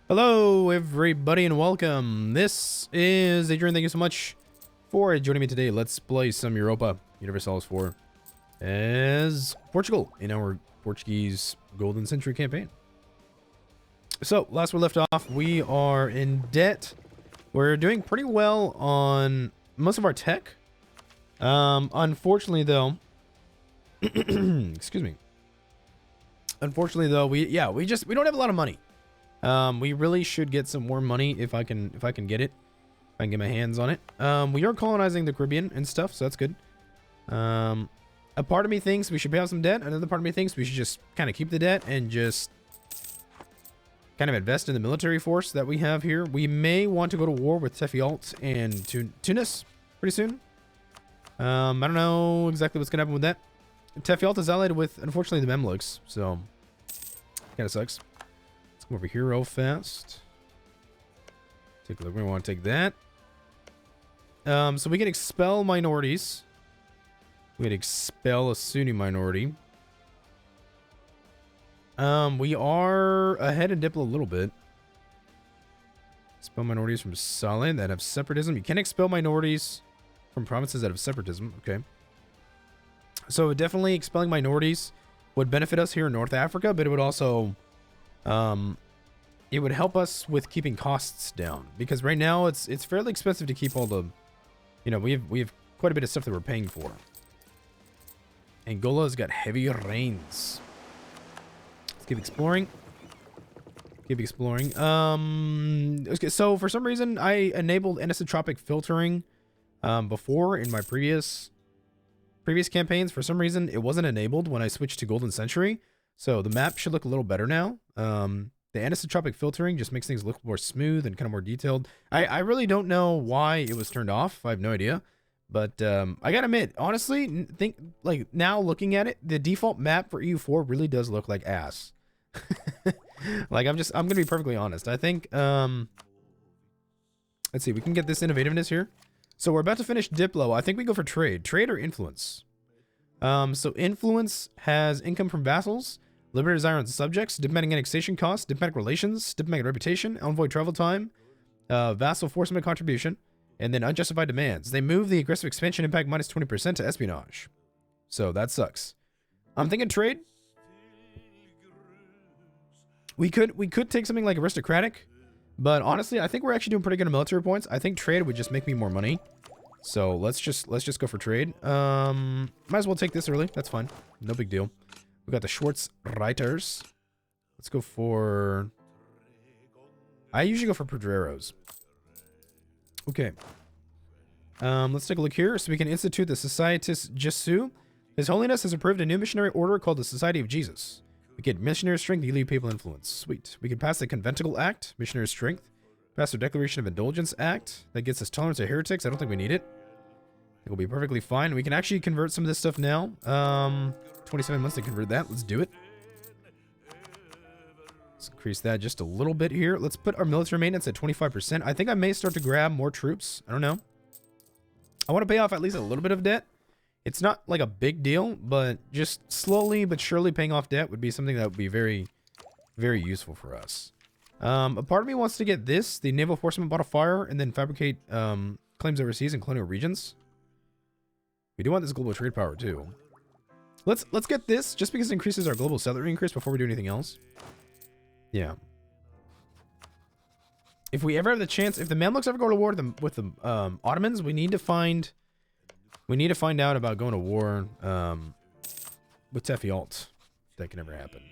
Hello, everybody, and welcome. This is Adrian. Thank you so much for joining me today. Let's play some Europa Universalis IV as Portugal in our Portuguese Golden Century campaign. So, last we left off, we are in debt. We're doing pretty well on most of our tech. Unfortunately, though, excuse me. Unfortunately, though, we don't have a lot of money. We really should get some more money if I can get it. If I can get my hands on it. We are colonizing the Caribbean and stuff, so that's good. A part of me thinks we should pay off some debt. Another part of me thinks we should just kind of keep the debt and just kind of invest in the military force that we have here. We may want to go to war with Tefialt and Tunis pretty soon. I don't know exactly what's going to happen with that. Tefialt is allied with, unfortunately, the Mamluks, so kind of sucks. Come over here real fast. Take a look. We want to take that. So we can expel minorities. We can expel a Sunni minority. We are ahead in Diplo a little bit. Expel minorities from Saleh that have separatism. You can expel minorities from provinces that have separatism. Okay. So definitely expelling minorities would benefit us here in North Africa, but it would also it would help us with keeping costs down, because right now it's fairly expensive to keep all the, you know, we have quite a bit of stuff that we're paying for. Angola's got heavy rains. Let's keep exploring. Keep exploring. Okay, so for some reason I enabled anisotropic filtering before in my previous campaigns. For some reason it wasn't enabled when I switched to Golden Century. So the map should look a little better now. The anisotropic filtering just makes things look more smooth and kind of more detailed. I really don't know why it was turned off. I have no idea. But I gotta admit, honestly, like now looking at it, the default map for EU4 really does look like ass. Like I'm gonna be perfectly honest. I think let's see, we can get this innovativeness here. So we're about to finish Diplo. I think we go for trade. Trade or influence. So influence has income from vassals, limited desire on subjects, diplomatic annexation costs, diplomatic relations, diplomatic reputation, envoy travel time, vassal forcement contribution, and then unjustified demands. They move the aggressive expansion impact minus 20% to espionage. So that sucks. I'm thinking trade. We could take something like aristocratic, but honestly, I think we're actually doing pretty good on military points. I think trade would just make me more money. So let's just go for trade. Might as well take this early. That's fine. No big deal. We got the Schwartz Reiters. Let's go for... I usually go for Pedreros. Okay. Let's take a look here. So we can institute the Societas Jesu. His Holiness has approved a new missionary order called the Society of Jesus. We get missionary strength, elite people influence. Sweet. We can pass the Conventicle Act, missionary strength. Pass the Declaration of Indulgence Act. That gets us tolerance to heretics. I don't think we need it. It will be perfectly fine. We can actually convert some of this stuff now. 27 months to convert that. Let's do it. Let's increase that just a little bit here. Let's put our military maintenance at 25%. I think I may start to grab more troops. I don't know. I want to pay off at least a little bit of debt. It's not like a big deal, but just slowly but surely paying off debt would be something that would be very, very useful for us. A part of me wants to get this, the naval enforcement modifier, and then fabricate claims overseas in colonial regions. We do want this global trade power too. Let's get this just because it increases our global salary increase before we do anything else. Yeah. If we ever have the chance, if the Mamluks ever go to war with the Ottomans, we need to find out about going to war with Tefialt. That can never happen.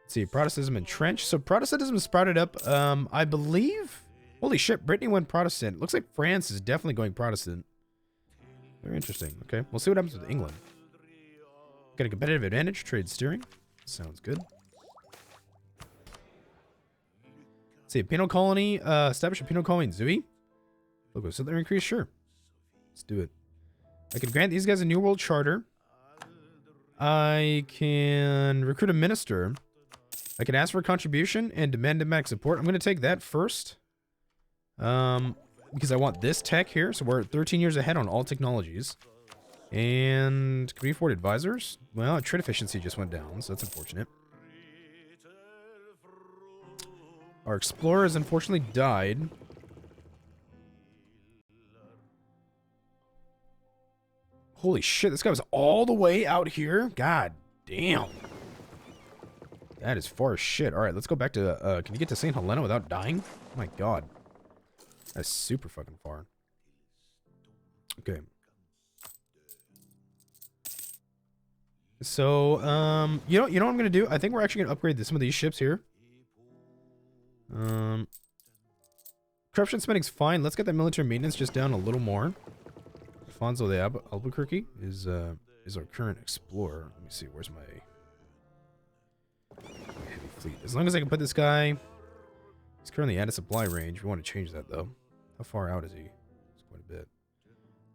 Let's see, Protestantism entrenched. So Protestantism sprouted up, I believe. Holy shit, Brittany went Protestant. Looks like France is definitely going Protestant. Very interesting. Okay, we'll see what happens with England. Got a competitive advantage, trade steering. Sounds good. Let's see, a penal colony, establish a penal colony in Zui. Logo, so they're increased, sure. Let's do it. I can grant these guys a New World Charter. I can recruit a minister. I can ask for a contribution and demand diplomatic support. I'm going to take that first. Because I want this tech here. So we're 13 years ahead on all technologies. And can we afford advisors? Well, trade efficiency just went down, so that's unfortunate. Our explorer has unfortunately died. Holy shit, this guy was all the way out here? God damn. That is far as shit. Alright, let's go back to, can you get to St. Helena without dying? Oh my god. That's super fucking far. Okay. So, you know what I'm gonna do? I think we're actually gonna upgrade some of these ships here. Corruption spending's fine. Let's get that military maintenance just down a little more. Alfonso de Albuquerque is our current explorer. Let me see, where's my heavy fleet? As long as I can put this guy... He's currently at a supply range. We want to change that, though. How far out is he? It's quite a bit.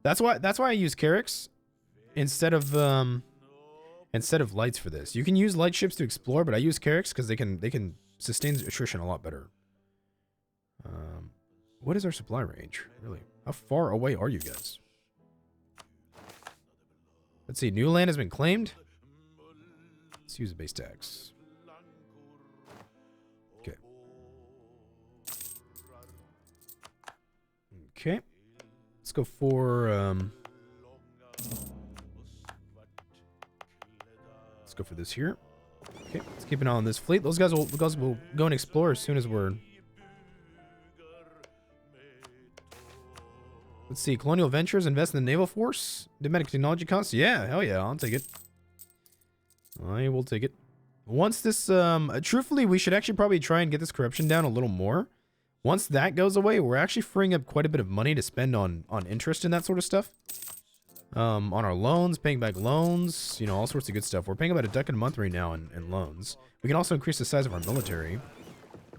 That's why I use Carracks instead of lights for this. You can use light ships to explore, but I use Carracks because they can sustain attrition a lot better. What is our supply range? Really? How far away are you guys? Let's see. New land has been claimed. Let's use the base tax. Okay. Okay. Let's go for let's go for this here. Okay, let's keep an eye on this fleet. Those guys will go and explore as soon as we're... Let's see. Colonial Ventures invest in the naval force. Diplomatic technology costs. Yeah, hell yeah, I'll take it. I will take it. Once this, truthfully, we should actually probably try and get this corruption down a little more. Once that goes away, we're actually freeing up quite a bit of money to spend on interest and that sort of stuff. On our loans, paying back loans, you know, all sorts of good stuff. We're paying about $1 a month right now in loans. We can also increase the size of our military.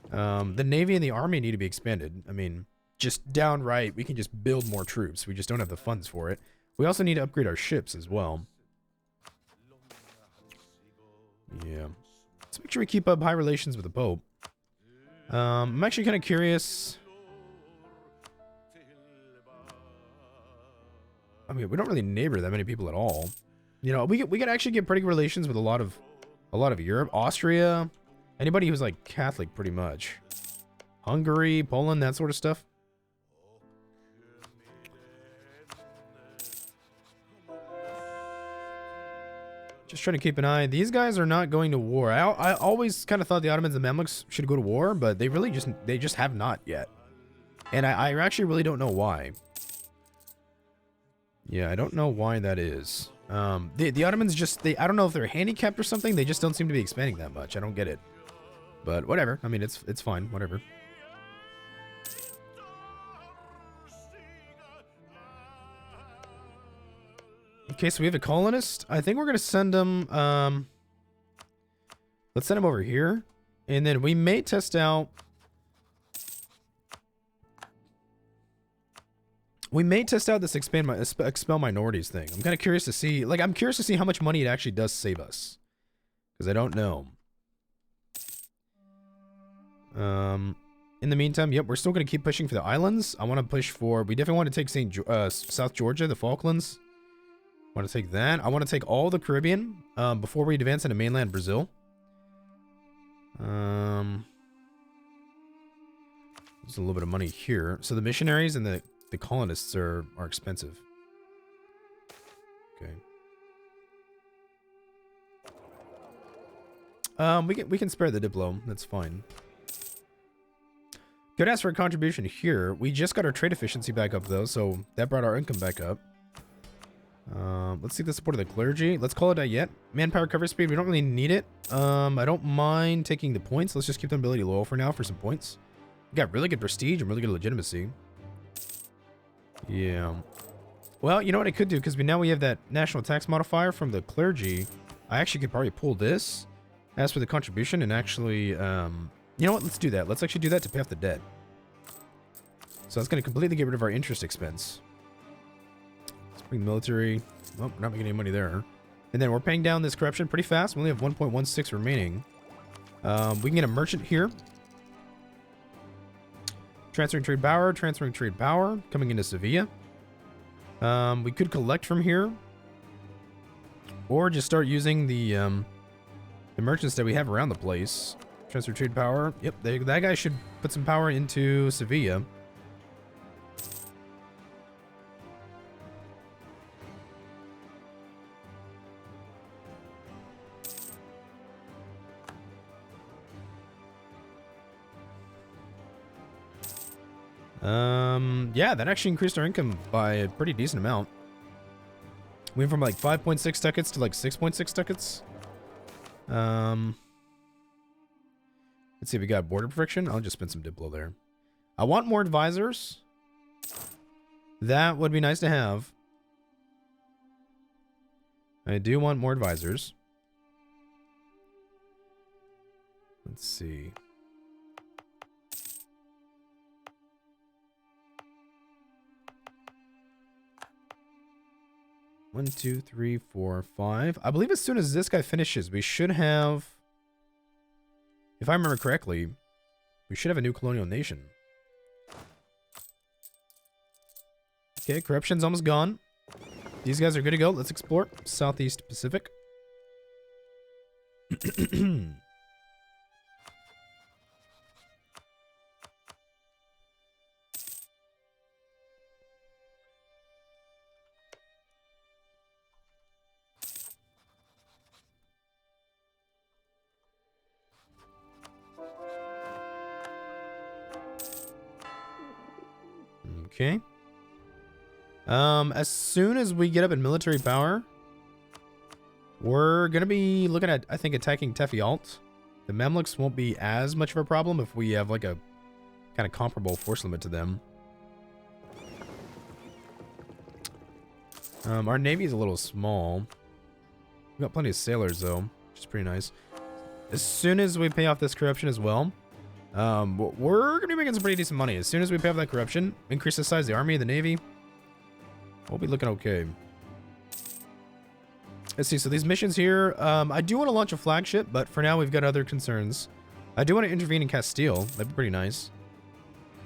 The Navy and the Army need to be expanded. I mean, just downright, we can just build more troops. We just don't have the funds for it. We also need to upgrade our ships as well. Yeah. Let's make sure we keep up high relations with the Pope. I'm actually kind of curious. I mean, we don't really neighbor that many people at all. You know, we could actually get pretty good relations with a lot of Europe, Austria, anybody who's like Catholic, pretty much. Hungary, Poland, that sort of stuff. Just trying to keep an eye. These guys are not going to war. I always kind of thought the Ottomans and Mamluks should go to war, but they really just have not yet. And I actually really don't know why. Yeah, I don't know why that is. The Ottomans just, I don't know if they're handicapped or something. They just don't seem to be expanding that much. I don't get it. But whatever. I mean, it's fine. Whatever. Okay, so we have a colonist. I think we're going to send him, let's send him over here. And then we may test out... We may test out this expel minorities thing. I'm kind of curious to see... Like, I'm curious to see how much money it actually does save us. Because I don't know. In the meantime, yep, we're still going to keep pushing for the islands. I want to push for... We definitely want to take South Georgia, the Falklands. I want to take that. I want to take all the Caribbean before we advance into mainland Brazil. There's a little bit of money here. So the missionaries and the colonists are expensive. Okay. We can spare the Diplo. That's fine. Could ask for a contribution here. We just got our trade efficiency back up though, so that brought our income back up. Let's see the support of the clergy. Let's call it a yet. Manpower cover speed. We don't really need it. I don't mind taking the points. Let's just keep the ability low for now for some points. We got really good prestige and really good legitimacy. Yeah. Well, you know what I could do, because now we have that national tax modifier from the clergy. I actually could probably pull this, ask for the contribution, and actually, you know what? Let's do that. Let's actually do that to pay off the debt. So that's going to completely get rid of our interest expense. Let's bring military. Well, we're not making any money there. And then we're paying down this corruption pretty fast. We only have 1.16 remaining. We can get a merchant here. Transferring trade power, coming into Sevilla. We could collect from here, or just start using the merchants that we have around the place. Transfer trade power. Yep, that guy should put some power into Sevilla. Yeah, that actually increased our income by a pretty decent amount. We went from like 5.6 ducats to like 6.6 ducats. Let's see, we got border friction. I'll just spend some Diplo there. I want more advisors. That would be nice to have. I do want more advisors. Let's see. One, two, three, four, five. I believe as soon as this guy finishes, we should have, if I remember correctly, we should have a new colonial nation. Okay, corruption's almost gone. These guys are good to go. Let's explore Southeast Pacific. Okay. As soon as we get up in military power, we're gonna be looking at, I think, attacking Tefialt. The Mamluks won't be as much of a problem if we have like a kind of comparable force limit to them. Our navy is a little small. We've got plenty of sailors though, which is pretty nice. As soon as we pay off this corruption as well, we're gonna be making some pretty decent money. As soon as we pay off that corruption, increase the size of the army, the navy, we'll be looking okay. Let's see, so these missions here, I do want to launch a flagship, but for now we've got other concerns. I do want to intervene in Castile. That'd be pretty nice.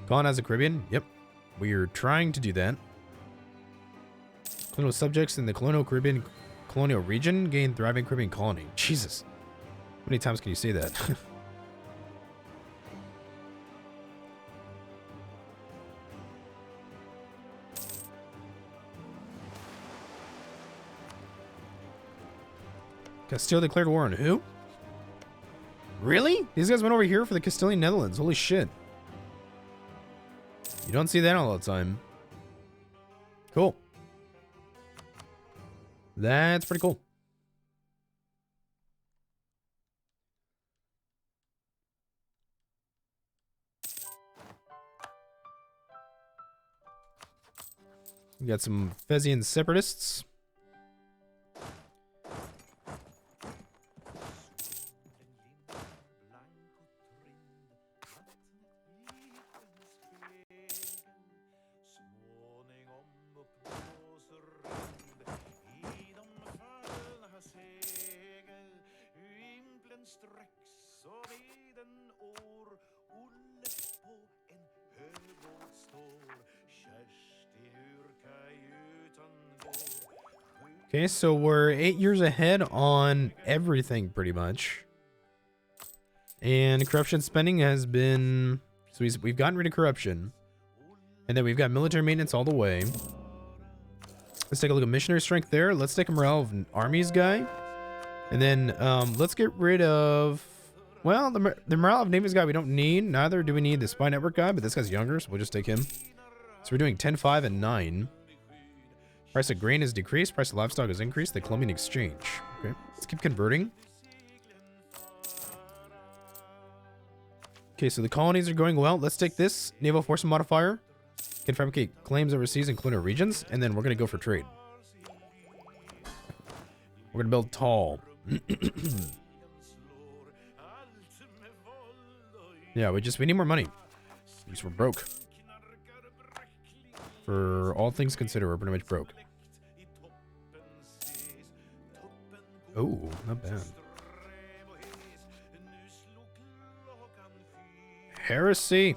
Colonize the Caribbean. Yep, we're trying to do that. Colonial subjects in the colonial Caribbean colonial region gain thriving Caribbean colony. Jesus, how many times can you say that? Castile declared war on who? Really? These guys went over here for the Castilian Netherlands. Holy shit. You don't see that all the time. Cool. That's pretty cool. We got some Fezian separatists. Okay, so we're 8 years ahead on everything pretty much. And corruption spending has been... So we've gotten rid of corruption. And then we've got military maintenance all the way. Let's take a look at missionary strength there. Let's take a morale of armies guy. And then let's get rid of... Well, the morale of navies guy we don't need. Neither do we need the spy network guy, but this guy's younger, so we'll just take him. So we're doing 10, 5, and 9. Price of grain is decreased. Price of livestock is increased. The Colombian exchange. Okay, let's keep converting. Okay, so the colonies are going well. Let's take this naval force modifier. Can fabricate claims overseas in colonial regions, and then we're gonna go for trade. We're gonna build tall. Yeah, we need more money. Because we're broke. For all things considered, we're pretty much broke. Oh, not bad. Heresy.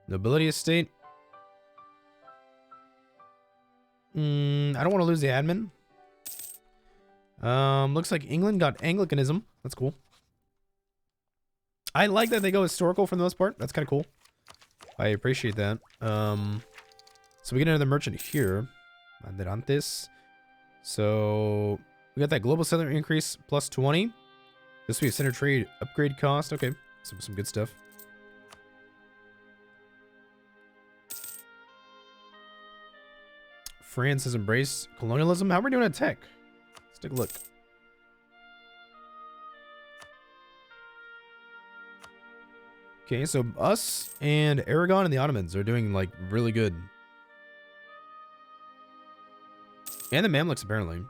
Nobility estate. I don't want to lose the admin. Looks like England got Anglicanism. That's cool. I like that they go historical for the most part. That's kind of cool. I appreciate that. So we get another merchant here. Banderantes. So we got that global settler increase plus 20. This will be a center trade upgrade cost. Okay, some good stuff. France has embraced colonialism. How are we doing at tech? Let's take a look. Okay, so us and Aragon and the Ottomans are doing, like, really good. And the Mamluks, apparently.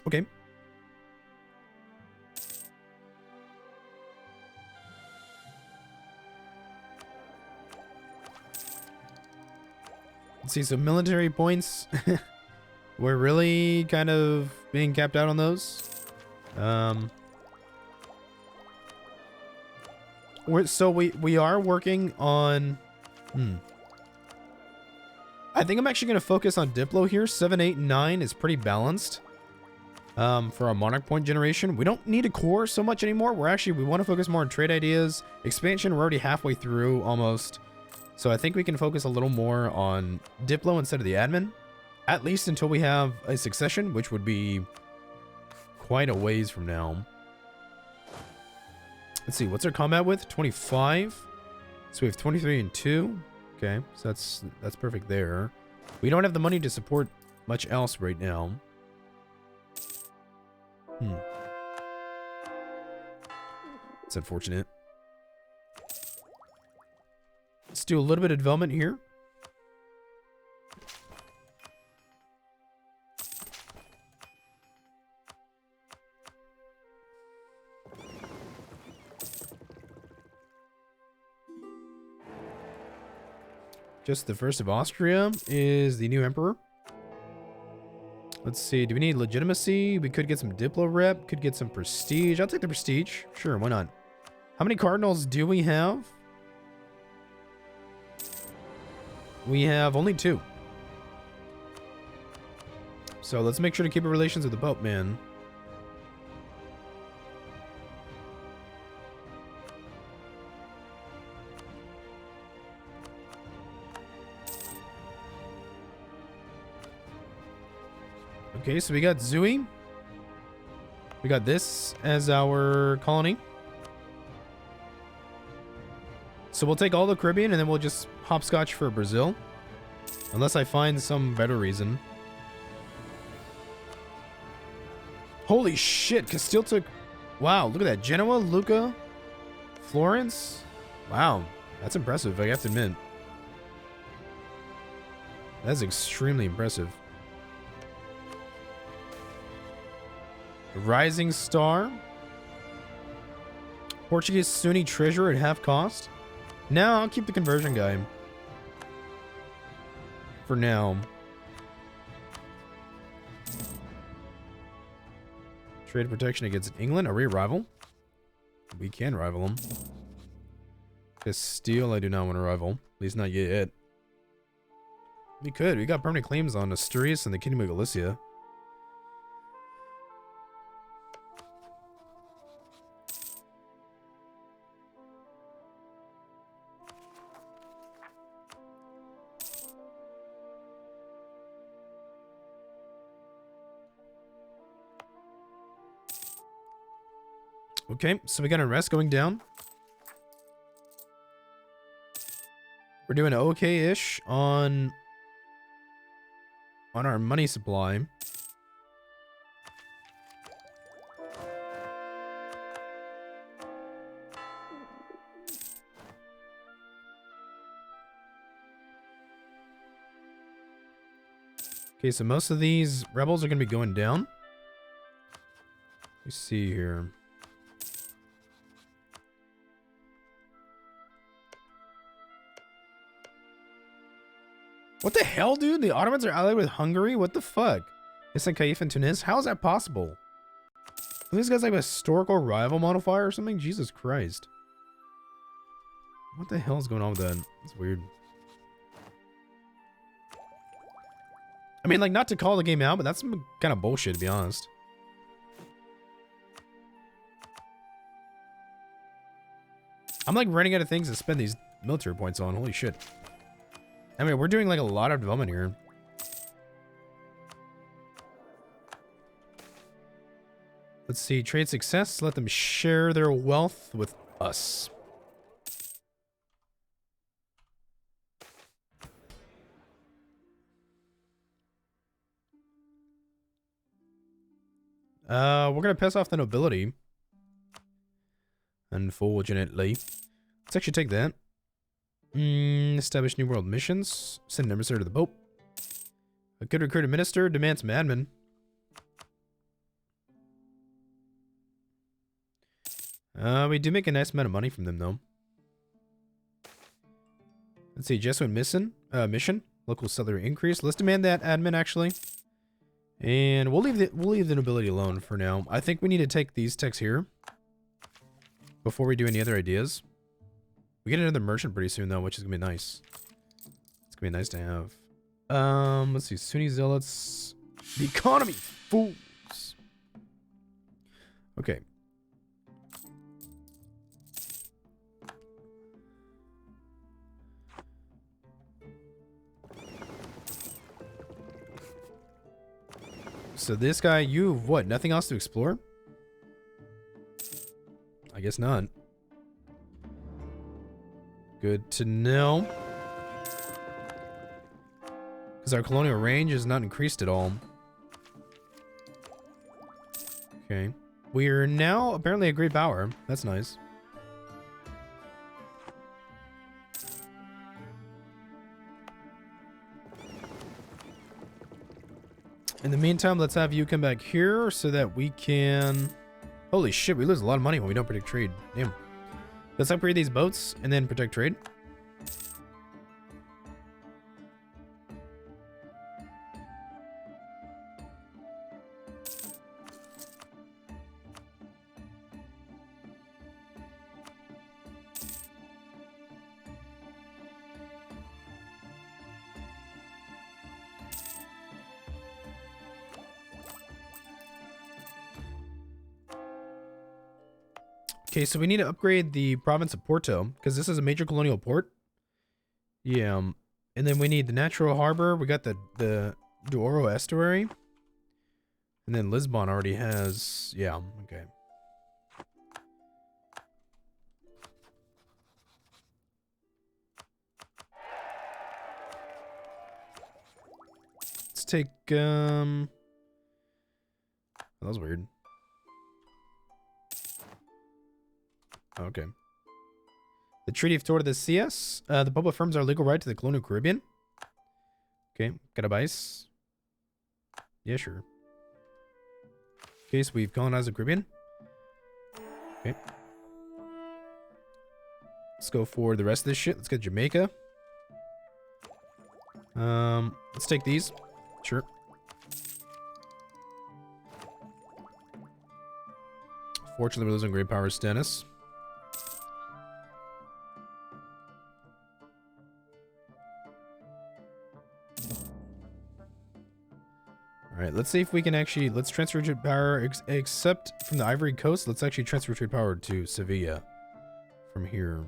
Okay. Let's see, so military points. We're really kind of being capped out on those. We are working on... I think I'm actually going to focus on Diplo here. 7, 8, and 9 is pretty balanced. For our monarch point generation. We don't need a core so much anymore. We want to focus more on trade ideas. Expansion, we're already halfway through almost. So I think we can focus a little more on Diplo instead of the admin. At least until we have a succession, which would be quite a ways from now. Let's see, what's our combat with? 25. So we have 23 and 2. Okay, so that's perfect there. We don't have the money to support much else right now. It's unfortunate. Let's do a little bit of development here. Just the first of Austria is the new emperor. Let's see, do we need legitimacy? We could get some Diplo rep, could get some prestige. I'll take the prestige. Sure, why not? How many cardinals do we have? We have only 2. So let's make sure to keep our relations with the Pope, man. Okay, so we got Zui. We got this as our colony. So we'll take all the Caribbean and then we'll just hopscotch for Brazil. Unless I find some better reason. Holy shit, Castile took... Wow, look at that. Genoa, Lucca, Florence. Wow, that's impressive, I have to admit. That's extremely impressive. Rising Star. Portuguese Sunni treasurer at half cost. No, I'll keep the conversion guy. For now. Trade protection against England. Are we a rival? We can rival them. Castile, I do not want to rival. At least not yet. We could. We got permanent claims on Asturias and the Kingdom of Galicia. Okay, so we got unrest going down. We're doing okay-ish on our money supply. Okay, so most of these rebels are going to be going down. Let me see here. What the hell, dude? The Ottomans are allied with Hungary? What the fuck? Isn't Kaif and Tunis? How is that possible? Are these guys like a historical rival modifier or something? Jesus Christ. What the hell is going on with that? It's weird. I mean, like, not to call the game out, but that's some kind of bullshit, to be honest. I'm like running out of things to spend these military points on. Holy shit. I mean, we're doing like a lot of development here. Let's see. Trade success. Let them share their wealth with us. We're gonna piss off the nobility. Unfortunately. Let's actually take that. Establish New World missions. Send an emissary to the Pope. A good recruited minister demands madmen. We do make a nice amount of money from them, though. Let's see, Jesuit mission. Local salary increase. Let's demand that admin, actually. And we'll leave the nobility alone for now. I think we need to take these techs here before we do any other ideas. We get another merchant pretty soon, though, which is gonna be nice. It's gonna be nice to have. Let's see, Sunni zealots. The economy, fools. Okay. So this guy, you've what? Nothing else to explore? I guess not. Good to know. Because our colonial range is not increased at all. Okay. We are now apparently a great power. That's nice. In the meantime, let's have you come back here so that we can... Holy shit, we lose a lot of money when we don't protect trade. Damn. Let's upgrade these boats and then protect trade. Okay, so we need to upgrade the province of Porto, because this is a major colonial port. Yeah, and then we need the natural harbor. We got the Douro estuary. And then Lisbon already has... Yeah, okay. Let's take... That was weird. Okay. The Treaty of Tordesillas. The Pope affirms our legal right to the colonial Caribbean. Okay. Carabais. Yeah, sure. Okay, so we've colonized the Caribbean. Okay. Let's go for the rest of this shit. Let's get Jamaica. Let's take these. Sure. Fortunately, we're losing great power status. Alright, let's see if we can actually... Let's transfer trade power, except from the Ivory Coast. Let's actually transfer trade power to Sevilla from here.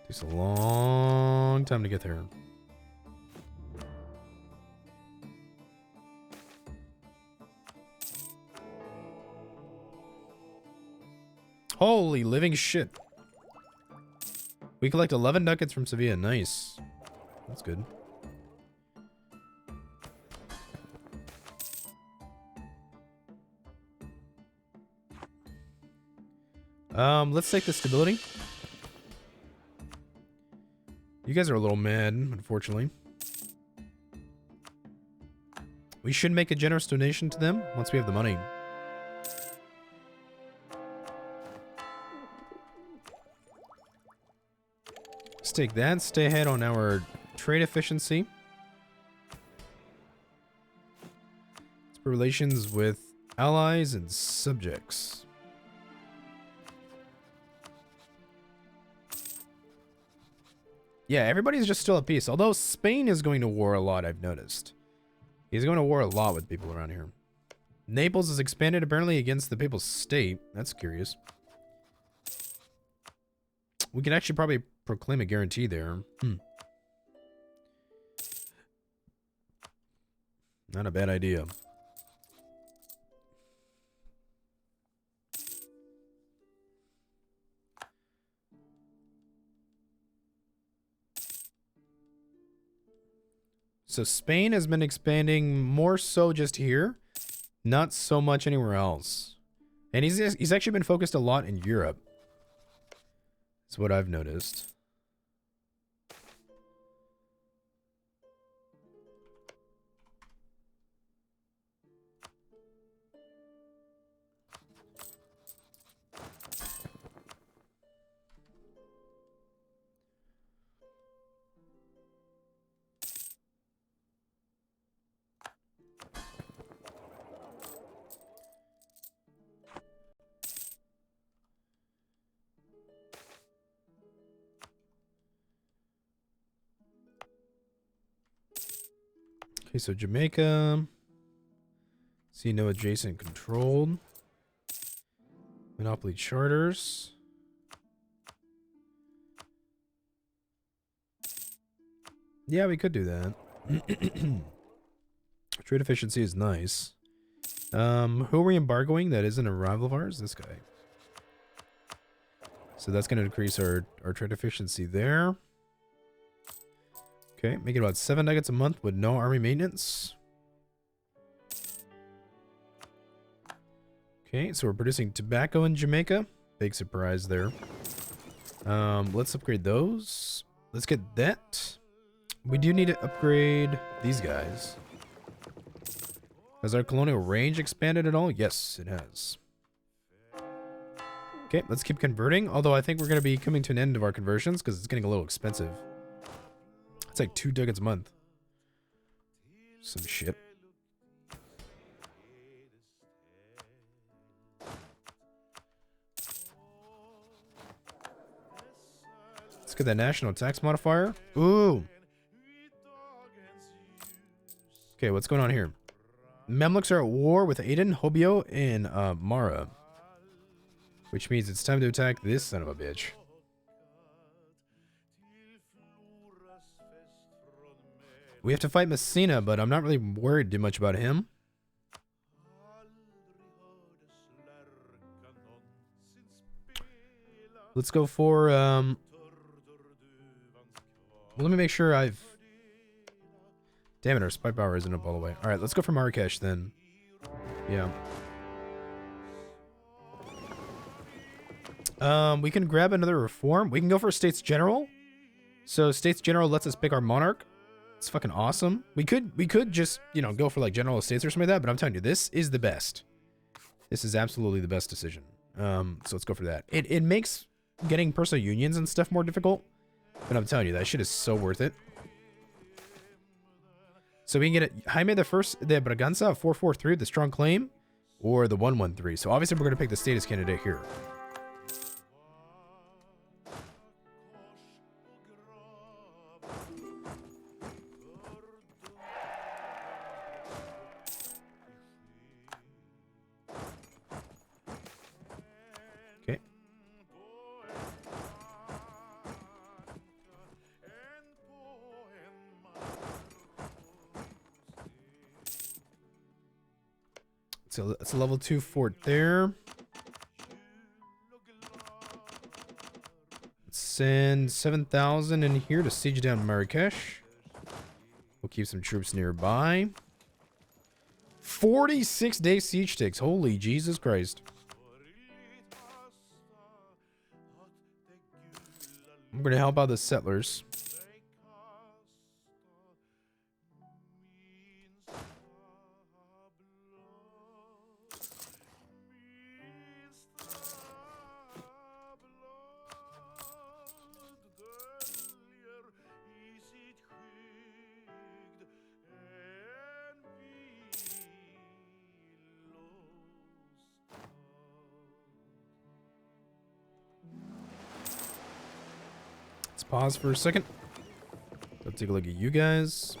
Takes a long time to get there. Holy living shit. We collect 11 ducats from Sevilla. Nice. That's good. Let's take the stability. You guys are a little mad, unfortunately. We should make a generous donation to them once we have the money. Let's take that. Stay ahead on our trade efficiency. It's relations with allies and subjects. Yeah, everybody's just still at peace. Although Spain is going to war a lot, I've noticed. He's going to war a lot with people around here. Naples has expanded apparently against the Papal State. That's curious. We can actually probably proclaim a guarantee there. Not a bad idea. So Spain has been expanding more so just here, not so much anywhere else. And he's actually been focused a lot in Europe. That's what I've noticed. Okay, so Jamaica. See no adjacent controlled. Monopoly charters. Yeah, we could do that. Trade efficiency is nice. Who are we embargoing? That isn't a rival of ours? This guy. So that's going to increase our trade efficiency there. Okay, make it about 7 nuggets a month with no army maintenance. Okay, so we're producing tobacco in Jamaica. Big surprise there. Let's upgrade those. Let's get that. We do need to upgrade these guys. Has our colonial range expanded at all? Yes, it has. Okay, let's keep converting. Although I think we're going to be coming to an end of our conversions because it's getting a little expensive. It's like 2 ducats a month. Some shit. Let's get that national tax modifier. Ooh. Okay, what's going on here? Mamluks are at war with Aden, Hobyo, and Mara. Which means it's time to attack this son of a bitch. We have to fight Messina, but I'm not really worried too much about him. Let's go for, well, let me make sure I've... Damn it, our spy power isn't up all the way. Alright, let's go for Marrakesh then. Yeah. We can grab another reform. We can go for States General. So States General lets us pick our monarch. It's fucking awesome. We could just, you know, go for like General Estates or something like that, but I'm telling you, this is the best. This is absolutely the best decision. So let's go for that. It makes getting personal unions and stuff more difficult, but I'm telling you, that shit is so worth it. So we can get it Jaime the First, the Braganza, 443, the strong claim, or the 113. So obviously we're going to pick the status candidate here. So it's a level 2 fort there. Let's send 7,000 in here to siege down Marrakesh. We'll keep some troops nearby. 46-day siege takes. Holy Jesus Christ. I'm going to help out the settlers. pause for a second. Let's take a look at you guys.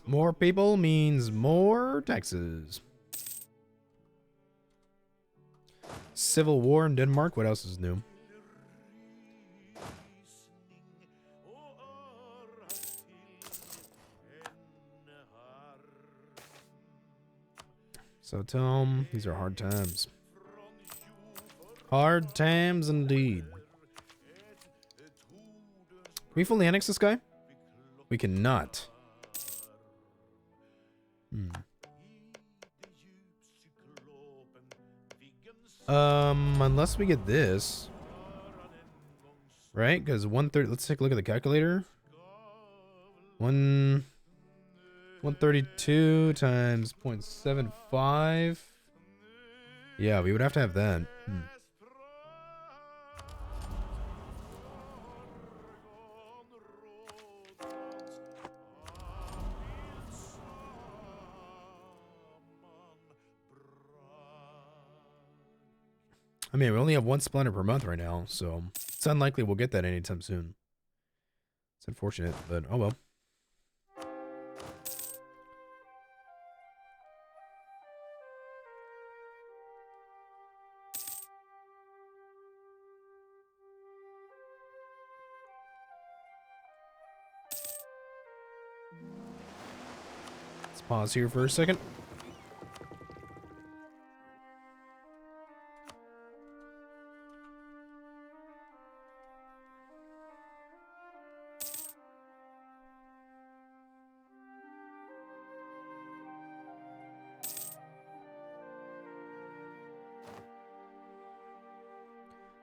More people means more taxes. Civil war in Denmark. What else is new? So tell 'em these are hard times. Hard times indeed. Can we fully annex this guy? We cannot. Unless we get this. Right? Because 130, let's take a look at the calculator. 132 times 0.75. Yeah, we would have to have that. I mean, we only have one splendor per month right now, so it's unlikely we'll get that anytime soon. It's unfortunate, but oh well. Let's pause here for a second.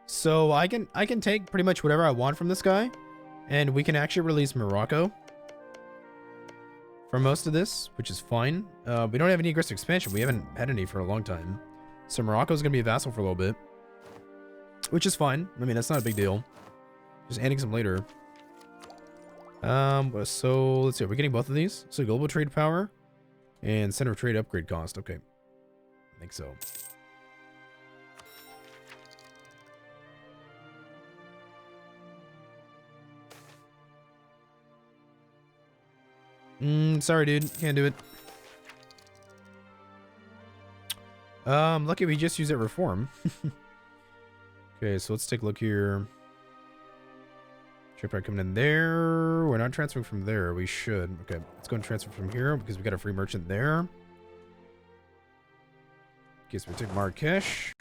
So I can take pretty much whatever I want from this guy, and we can actually release Morocco for most of this, which is fine. We don't have any aggressive expansion. We haven't had any for a long time. So Morocco's gonna be a vassal for a little bit, which is fine. I mean, that's not a big deal. Just adding some later. So let's see. We're getting both of these. So global trade power and center of trade upgrade cost. Okay, I think so. Sorry, dude. Can't do it. Lucky we just use it reform. Okay, so let's take a look here. Shipwright coming in there. We're not transferring from there. We should. Okay, let's go and transfer from here because we got a free merchant there. Okay, so we take Marrakesh.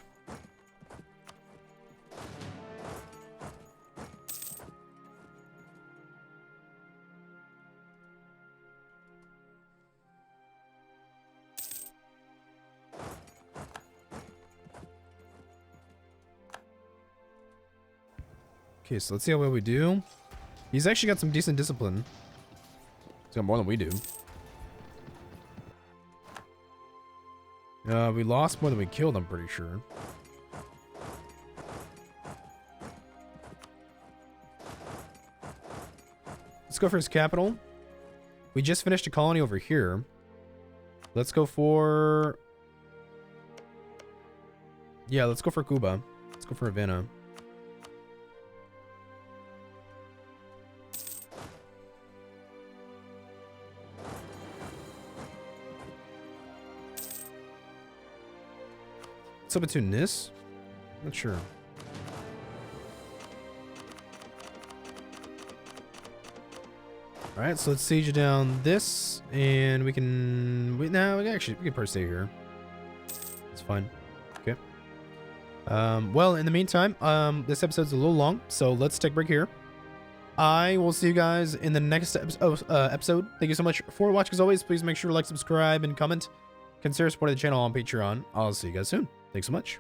Okay, so let's see how well we do. He's actually got some decent discipline. He's got more than we do. We lost more than we killed, I'm pretty sure. Let's go for his capital. We just finished a colony over here. Let's go for... Yeah, let's go for Cuba. Let's go for Havana. What's up with Tunis? Not sure. Alright, so let's siege down this, and we can... we can probably stay here. It's fine. Okay. Well, in the meantime, this episode's a little long, so let's take a break here. I will see you guys in the next episode. Thank you so much for watching. As always, please make sure to like, subscribe, and comment. Consider supporting the channel on Patreon. I'll see you guys soon. Thanks so much.